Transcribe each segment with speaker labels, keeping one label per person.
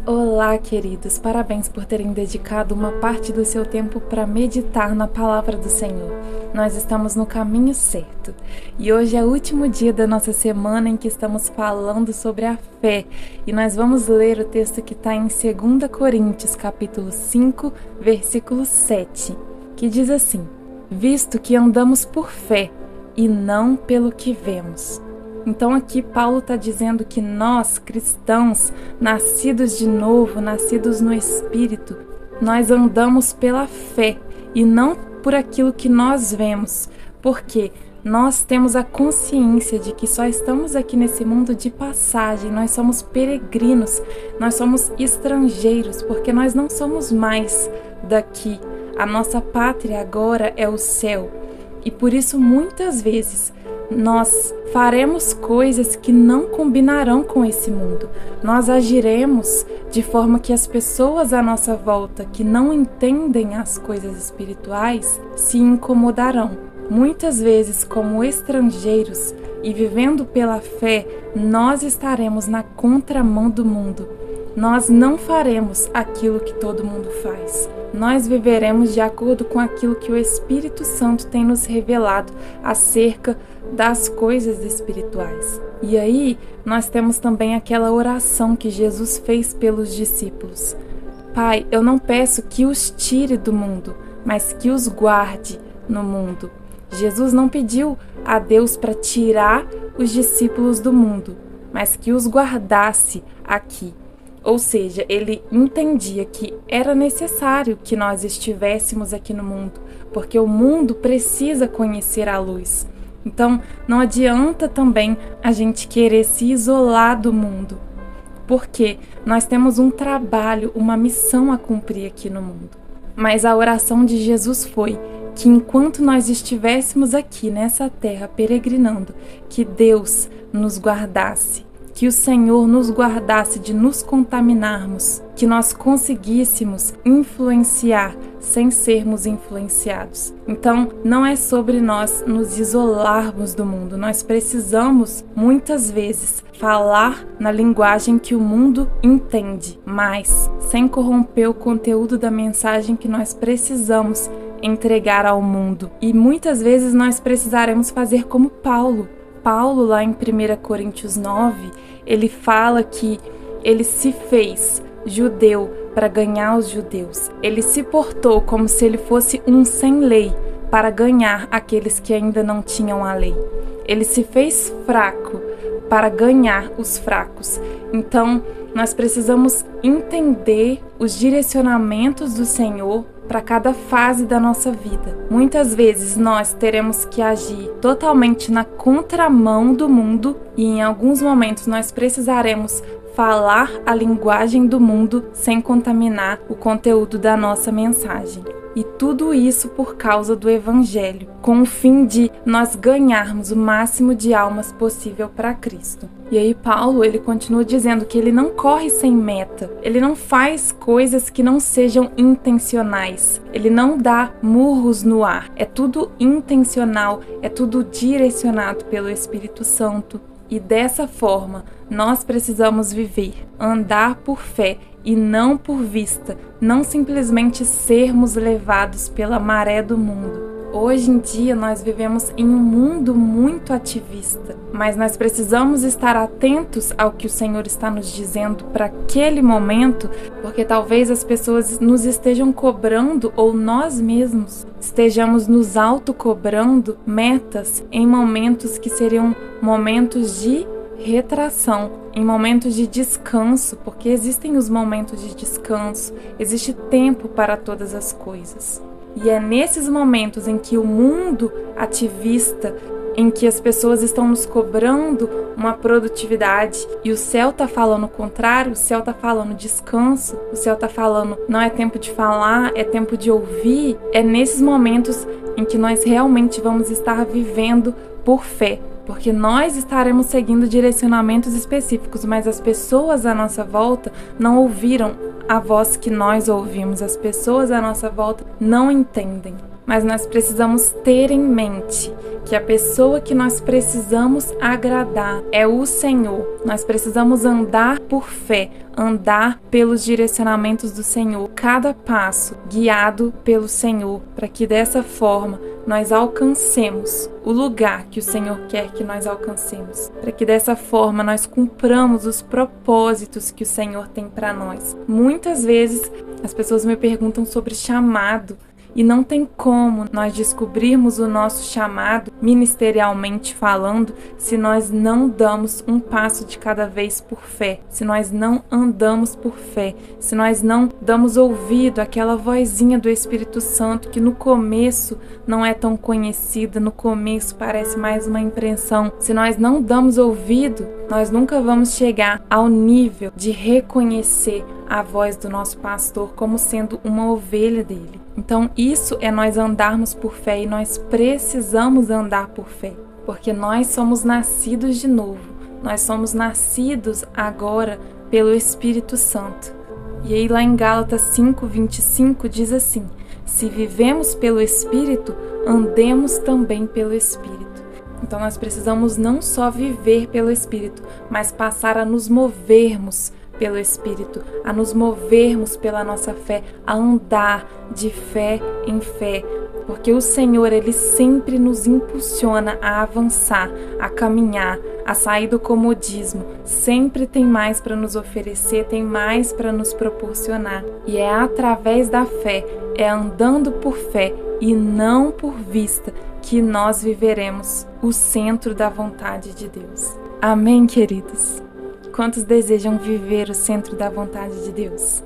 Speaker 1: Olá, queridos! Parabéns por terem dedicado uma parte do seu tempo para meditar na palavra do Senhor. Nós estamos no caminho certo. E hoje é o último dia da nossa semana em que estamos falando sobre a fé. E nós vamos ler o texto que está em 2 Coríntios, capítulo 5, versículo 7, que diz assim: visto que andamos por fé e não pelo que vemos. Então aqui Paulo está dizendo que nós, cristãos, nascidos de novo, nascidos no Espírito, nós andamos pela fé e não por aquilo que nós vemos, porque nós temos a consciência de que só estamos aqui nesse mundo de passagem, nós somos peregrinos, nós somos estrangeiros, porque nós não somos mais daqui. A nossa pátria agora é o céu. E por isso muitas vezes nós faremos coisas que não combinarão com esse mundo. Nós agiremos de forma que as pessoas à nossa volta que não entendem as coisas espirituais se incomodarão. Muitas vezes, como estrangeiros e vivendo pela fé, nós estaremos na contramão do mundo. Nós não faremos aquilo que todo mundo faz. Nós viveremos de acordo com aquilo que o Espírito Santo tem nos revelado acerca das coisas espirituais. E aí, nós temos também aquela oração que Jesus fez pelos discípulos. Pai, eu não peço que os tire do mundo, mas que os guarde no mundo. Jesus não pediu a Deus para tirar os discípulos do mundo, mas que os guardasse aqui. Ou seja, ele entendia que era necessário que nós estivéssemos aqui no mundo, porque o mundo precisa conhecer a luz. Então, não adianta também a gente querer se isolar do mundo, porque nós temos um trabalho, uma missão a cumprir aqui no mundo. Mas a oração de Jesus foi que enquanto nós estivéssemos aqui nessa terra peregrinando, que Deus nos guardasse, que o Senhor nos guardasse de nos contaminarmos, que nós conseguíssemos influenciar sem sermos influenciados. Então, não é sobre nós nos isolarmos do mundo. Nós precisamos, muitas vezes, falar na linguagem que o mundo entende, mas sem corromper o conteúdo da mensagem que nós precisamos entregar ao mundo. E muitas vezes nós precisaremos fazer como Paulo. Paulo, lá em 1 Coríntios 9, ele fala que ele se fez judeu para ganhar os judeus. Ele se portou como se ele fosse um sem lei para ganhar aqueles que ainda não tinham a lei. Ele se fez fraco para ganhar os fracos. Então, nós precisamos entender os direcionamentos do Senhor para cada fase da nossa vida. Muitas vezes nós teremos que agir totalmente na contramão do mundo e em alguns momentos nós precisaremos falar a linguagem do mundo sem contaminar o conteúdo da nossa mensagem. E tudo isso por causa do Evangelho, com o fim de nós ganharmos o máximo de almas possível para Cristo. E aí Paulo, ele continua dizendo que ele não corre sem meta, ele não faz coisas que não sejam intencionais, ele não dá murros no ar, é tudo intencional, é tudo direcionado pelo Espírito Santo. E dessa forma, nós precisamos viver, andar por fé e não por vista, não simplesmente sermos levados pela maré do mundo. Hoje em dia nós vivemos em um mundo muito ativista, mas nós precisamos estar atentos ao que o Senhor está nos dizendo para aquele momento, porque talvez as pessoas nos estejam cobrando ou nós mesmos estejamos nos autocobrando metas em momentos que seriam momentos de retração, em momentos de descanso, porque existem os momentos de descanso, existe tempo para todas as coisas. E é nesses momentos em que o mundo ativista, em que as pessoas estão nos cobrando uma produtividade e o céu está falando o contrário, o céu está falando descanso, o céu está falando não é tempo de falar, é tempo de ouvir, é nesses momentos em que nós realmente vamos estar vivendo por fé. Porque nós estaremos seguindo direcionamentos específicos, mas as pessoas à nossa volta não ouviram a voz que nós ouvimos. As pessoas à nossa volta não entendem. mas nós precisamos ter em mente que a pessoa que nós precisamos agradar é o Senhor. Nós precisamos andar por fé, andar pelos direcionamentos do Senhor, cada passo guiado pelo Senhor, para que dessa forma nós alcancemos o lugar que o Senhor quer que nós alcancemos, para que dessa forma nós cumpramos os propósitos que o Senhor tem para nós. Muitas vezes as pessoas me perguntam sobre chamado, e não tem como nós descobrirmos o nosso chamado, ministerialmente falando, se nós não damos um passo de cada vez por fé, se nós não andamos por fé, se nós não damos ouvido àquela vozinha do Espírito Santo que no começo não é tão conhecida, no começo parece mais uma impressão. Se nós não damos ouvido, nós nunca vamos chegar ao nível de reconhecer a voz do nosso pastor como sendo uma ovelha dele. Então isso é nós andarmos por fé, e nós precisamos andar por fé, porque nós somos nascidos de novo, nós somos nascidos agora pelo Espírito Santo. E aí lá em Gálatas 5:25 diz assim: se vivemos pelo Espírito, andemos também pelo Espírito. Então nós precisamos não só viver pelo Espírito, mas passar a nos movermos pelo Espírito, a nos movermos pela nossa fé, a andar de fé em fé, porque o Senhor, Ele sempre nos impulsiona a avançar, a caminhar, a sair do comodismo. Sempre tem mais para nos oferecer, tem mais para nos proporcionar. E é através da fé, é andando por fé e não por vista, que nós viveremos o centro da vontade de Deus. Amém, queridos? Quantos desejam viver o centro da vontade de Deus?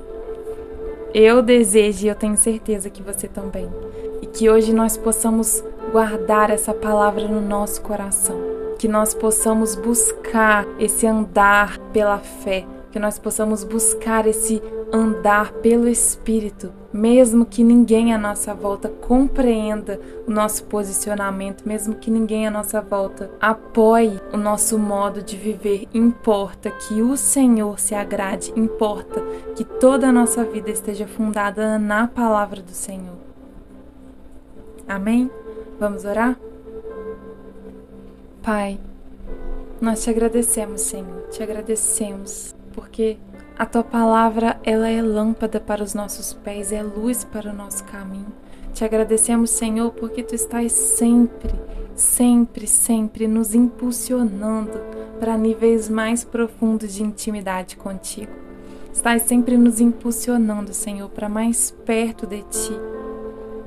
Speaker 1: Eu desejo, e eu tenho certeza que você também. E que hoje nós possamos guardar essa palavra no nosso coração. Que nós possamos buscar esse andar pela fé. Que nós possamos buscar esse andar pelo Espírito, mesmo que ninguém à nossa volta compreenda o nosso posicionamento, mesmo que ninguém à nossa volta apoie o nosso modo de viver. Importa que o Senhor se agrade, importa que toda a nossa vida esteja fundada na palavra do Senhor. Amém? Vamos orar? Pai, nós te agradecemos, Senhor, te agradecemos, porque a Tua palavra, ela é lâmpada para os nossos pés, é luz para o nosso caminho. Te agradecemos, Senhor, porque Tu estás sempre, sempre, sempre nos impulsionando para níveis mais profundos de intimidade contigo. Estás sempre nos impulsionando, Senhor, para mais perto de Ti,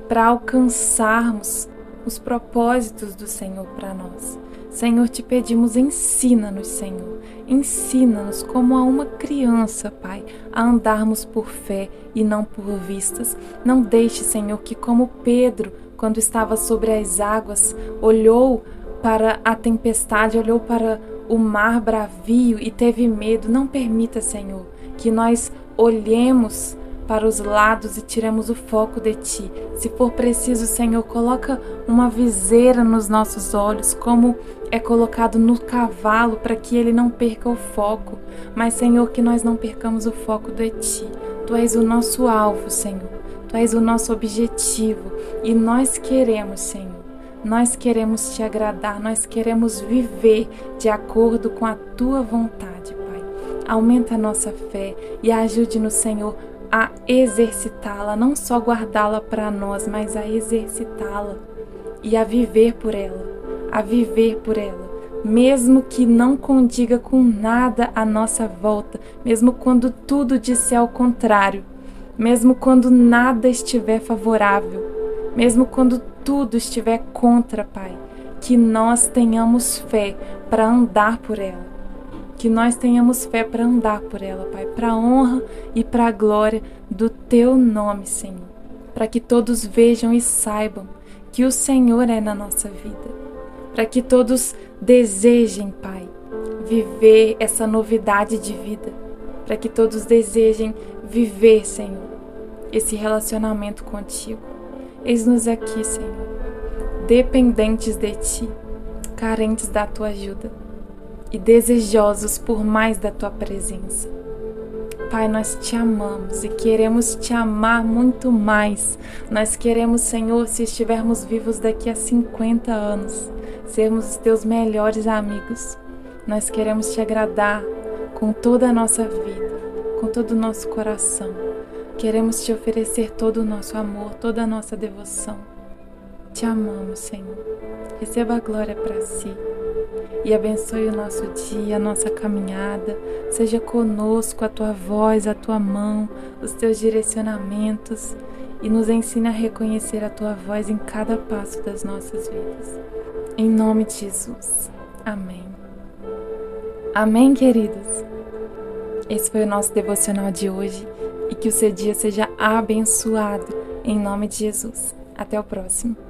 Speaker 1: para alcançarmos os propósitos do Senhor para nós. Senhor, te pedimos, ensina-nos, Senhor. Ensina-nos como a uma criança, Pai, a andarmos por fé e não por vistas. Não deixe, Senhor, que como Pedro, quando estava sobre as águas, olhou para a tempestade, olhou para o mar bravio e teve medo. Não permita, Senhor, que nós olhemos para os lados e tiremos o foco de Ti. Se for preciso, Senhor, coloca uma viseira nos nossos olhos, como é colocado no cavalo, para que ele não perca o foco. Mas, Senhor, que nós não percamos o foco de Ti. Tu és o nosso alvo, Senhor. Tu és o nosso objetivo. E nós queremos, Senhor, nós queremos Te agradar, nós queremos viver de acordo com a Tua vontade, Pai. Aumenta a nossa fé e ajude-nos, Senhor, a exercitá-la, não só guardá-la para nós, mas a exercitá-la e a viver por ela, mesmo que não condiga com nada à nossa volta, mesmo quando tudo disser ao contrário, mesmo quando nada estiver favorável, mesmo quando tudo estiver contra, Pai, que nós tenhamos fé para andar por ela. Que nós tenhamos fé para andar por ela, Pai, para a honra e para a glória do Teu nome, Senhor. Para que todos vejam e saibam que o Senhor é na nossa vida. Para que todos desejem, Pai, viver essa novidade de vida. Para que todos desejem viver, Senhor, esse relacionamento contigo. Eis-nos aqui, Senhor, dependentes de Ti, carentes da Tua ajuda e desejosos por mais da Tua presença. Pai, nós te amamos e queremos te amar muito mais. Nós queremos, Senhor, se estivermos vivos daqui a 50 anos, sermos os teus melhores amigos. Nós queremos te agradar com toda a nossa vida, com todo o nosso coração. Queremos te oferecer todo o nosso amor, toda a nossa devoção. Te amamos, Senhor. Receba a glória para si. E abençoe o nosso dia, a nossa caminhada. Seja conosco a tua voz, a tua mão, os teus direcionamentos. E nos ensine a reconhecer a tua voz em cada passo das nossas vidas. Em nome de Jesus. Amém. Amém, queridos? Esse foi o nosso devocional de hoje. E que o seu dia seja abençoado. Em nome de Jesus. Até o próximo.